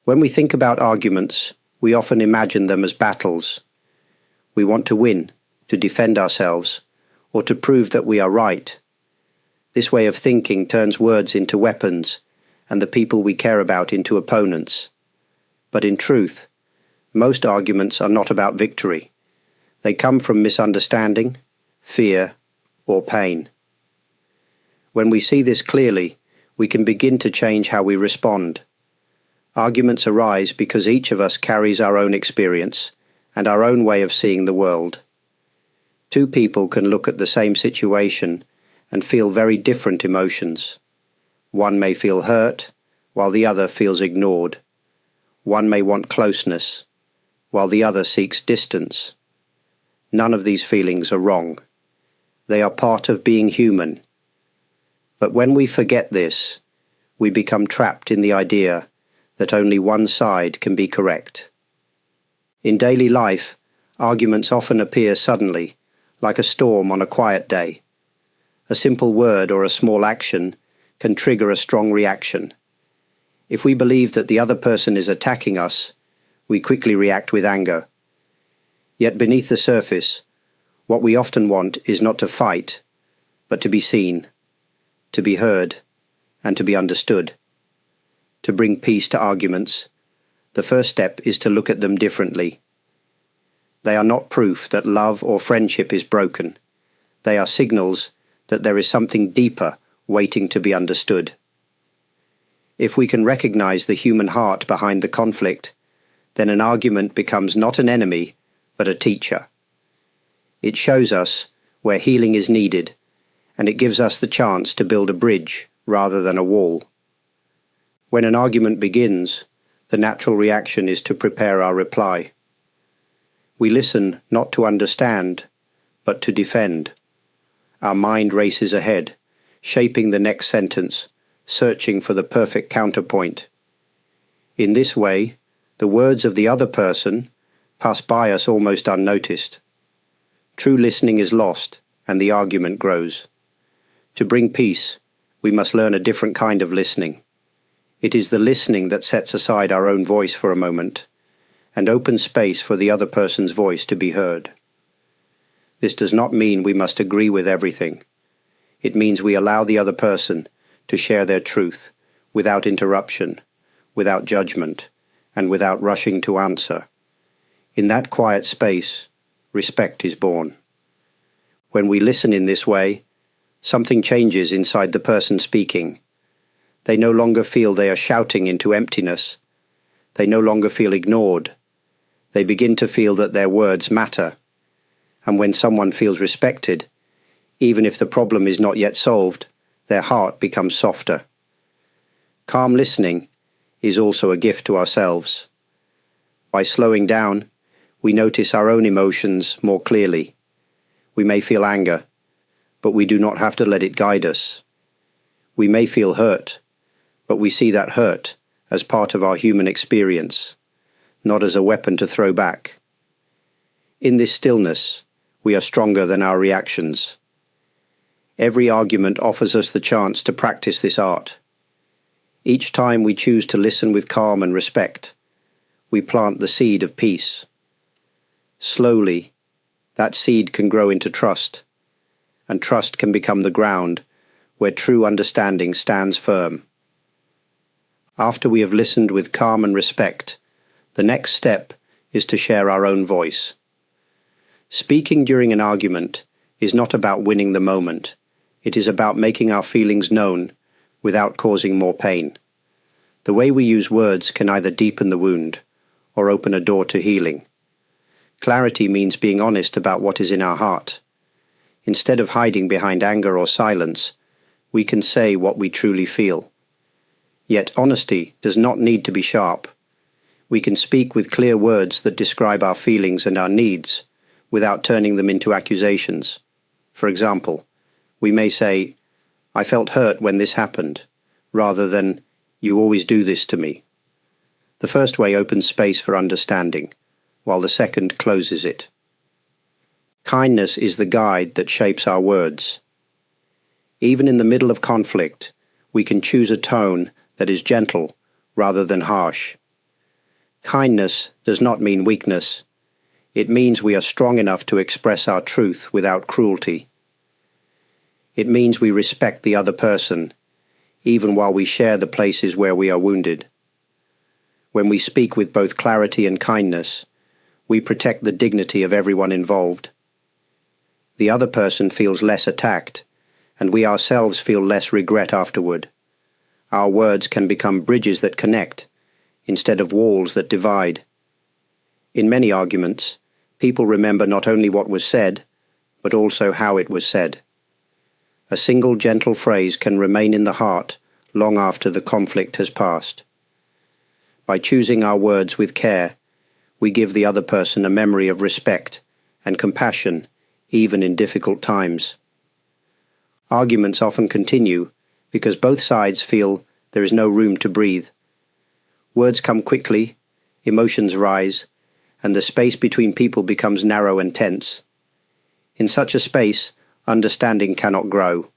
When we think about arguments, we often imagine them as battles. We want to win, to defend ourselves, or to prove that we are right. This way of thinking turns words into weapons, and the people we care about into opponents. But in truth, most arguments are not about victory. They come from misunderstanding, fear, or pain. When we see this clearly, we can begin to change how we respond. Arguments arise because each of us carries our own experience and our own way of seeing the world. Two people can look at the same situation and feel very different emotions. One may feel hurt, while the other feels ignored. One may want closeness, while the other seeks distance. None of these feelings are wrong. They are part of being human. But when we forget this, we become trapped in the idea that only one side can be correct. In daily life, arguments often appear suddenly, like a storm on a quiet day. A simple word or a small action can trigger a strong reaction. If we believe that the other person is attacking us, we quickly react with anger. Yet beneath the surface, what we often want is not to fight, but to be seen, to be heard, and to be understood. To bring peace to arguments, the first step is to look at them differently. They are not proof that love or friendship is broken. They are signals that there is something deeper waiting to be understood. If we can recognize the human heart behind the conflict, then an argument becomes not an enemy, but a teacher. It shows us where healing is needed, and it gives us the chance to build a bridge rather than a wall. When an argument begins, the natural reaction is to prepare our reply. We listen not to understand, but to defend. Our mind races ahead, shaping the next sentence, searching for the perfect counterpoint. In this way, the words of the other person pass by us almost unnoticed. True listening is lost, and the argument grows. To bring peace, we must learn a different kind of listening. It is the listening that sets aside our own voice for a moment, and opens space for the other person's voice to be heard. This does not mean we must agree with everything. It means we allow the other person to share their truth, without interruption, without judgment, and without rushing to answer. In that quiet space, respect is born. When we listen in this way, something changes inside the person speaking. They no longer feel they are shouting into emptiness. They no longer feel ignored. They begin to feel that their words matter. And when someone feels respected, even if the problem is not yet solved, their heart becomes softer. Calm listening is also a gift to ourselves. By slowing down, we notice our own emotions more clearly. We may feel anger, but we do not have to let it guide us. We may feel hurt, but we see that hurt as part of our human experience, not as a weapon to throw back. In this stillness, we are stronger than our reactions. Every argument offers us the chance to practice this art. Each time we choose to listen with calm and respect, we plant the seed of peace. Slowly, that seed can grow into trust, and trust can become the ground where true understanding stands firm. After we have listened with calm and respect, the next step is to share our own voice. Speaking during an argument is not about winning the moment. It is about making our feelings known without causing more pain. The way we use words can either deepen the wound or open a door to healing. Clarity means being honest about what is in our heart. Instead of hiding behind anger or silence, we can say what we truly feel. Yet honesty does not need to be sharp. We can speak with clear words that describe our feelings and our needs without turning them into accusations. For example, we may say, "I felt hurt when this happened," rather than, "You always do this to me." The first way opens space for understanding, while the second closes it. Kindness is the guide that shapes our words. Even in the middle of conflict, we can choose a tone that is gentle rather than harsh. Kindness does not mean weakness. It means we are strong enough to express our truth without cruelty. It means we respect the other person, even while we share the places where we are wounded. When we speak with both clarity and kindness, we protect the dignity of everyone involved. The other person feels less attacked, and we ourselves feel less regret afterward. Our words can become bridges that connect, instead of walls that divide. In many arguments, people remember not only what was said, but also how it was said. A single gentle phrase can remain in the heart long after the conflict has passed. By choosing our words with care, we give the other person a memory of respect and compassion, even in difficult times. Arguments often continue because both sides feel there is no room to breathe. Words come quickly, emotions rise, and the space between people becomes narrow and tense. In such a space, understanding cannot grow.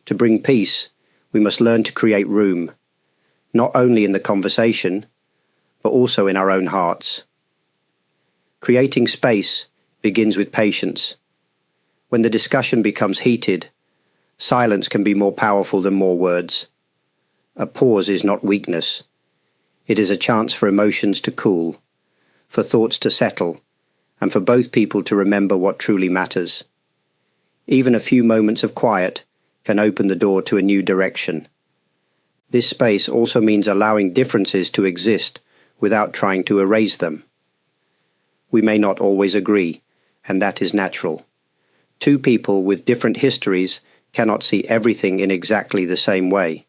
To bring peace, we must learn to create room, not only in the conversation, but also in our own hearts. Creating space begins with patience. When the discussion becomes heated, silence can be more powerful than more words. A pause is not weakness. It is a chance for emotions to cool, for thoughts to settle, and for both people to remember what truly matters. Even a few moments of quiet can open the door to a new direction. This space also means allowing differences to exist without trying to erase them. We may not always agree, and that is natural. Two people with different histories cannot see everything in exactly the same way.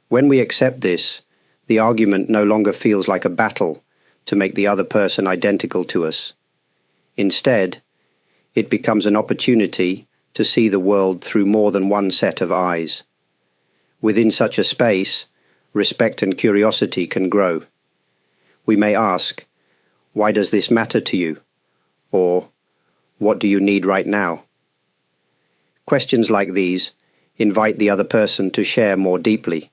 When we accept this, the argument no longer feels like a battle to make the other person identical to us. Instead, it becomes an opportunity to see the world through more than one set of eyes. Within such a space, respect and curiosity can grow. We may ask, "Why does this matter to you?" Or, "What do you need right now?" Questions like these invite the other person to share more deeply.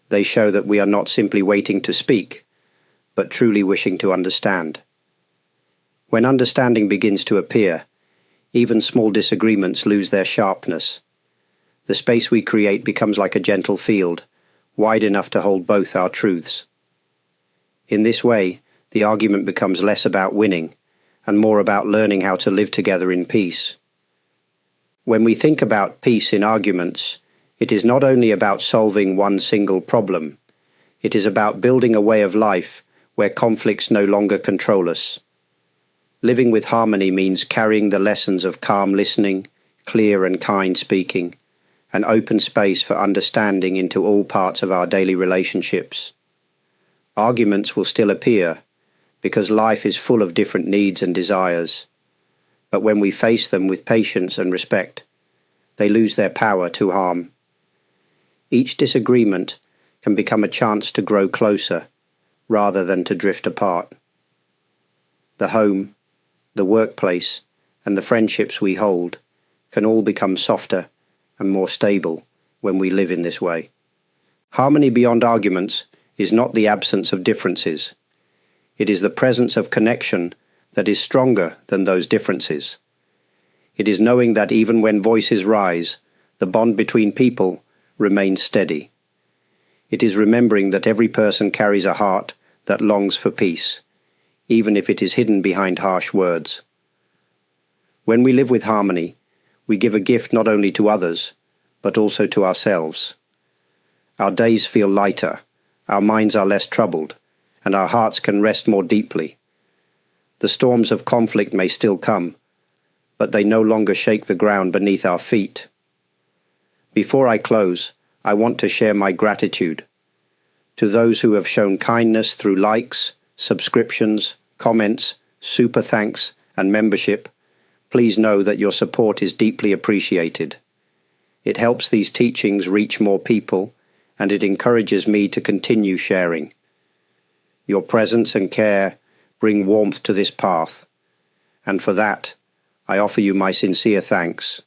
They show that we are not simply waiting to speak, but truly wishing to understand. When understanding begins to appear, even small disagreements lose their sharpness. The space we create becomes like a gentle field, wide enough to hold both our truths. In this way, the argument becomes less about winning and more about learning how to live together in peace. When we think about peace in arguments, it is not only about solving one single problem. It is about building a way of life where conflicts no longer control us. Living with harmony means carrying the lessons of calm listening, clear and kind speaking, and open space for understanding into all parts of our daily relationships. Arguments will still appear, because life is full of different needs and desires. But when we face them with patience and respect, they lose their power to harm. Each disagreement can become a chance to grow closer, rather than to drift apart. The home, the workplace, and the friendships we hold can all become softer and more stable when we live in this way. Harmony beyond arguments is not the absence of differences. It is the presence of connection that is stronger than those differences. It is knowing that even when voices rise, the bond between people remains steady. It is remembering that every person carries a heart that longs for peace, even if it is hidden behind harsh words. When we live with harmony, we give a gift not only to others, but also to ourselves. Our days feel lighter, our minds are less troubled, and our hearts can rest more deeply. The storms of conflict may still come, but they no longer shake the ground beneath our feet. Before I close, I want to share my gratitude to those who have shown kindness through likes, subscriptions, comments, super thanks, and membership. Please know that your support is deeply appreciated. It helps these teachings reach more people, and it encourages me to continue sharing. Your presence and care bring warmth to this path, and for that, I offer you my sincere thanks.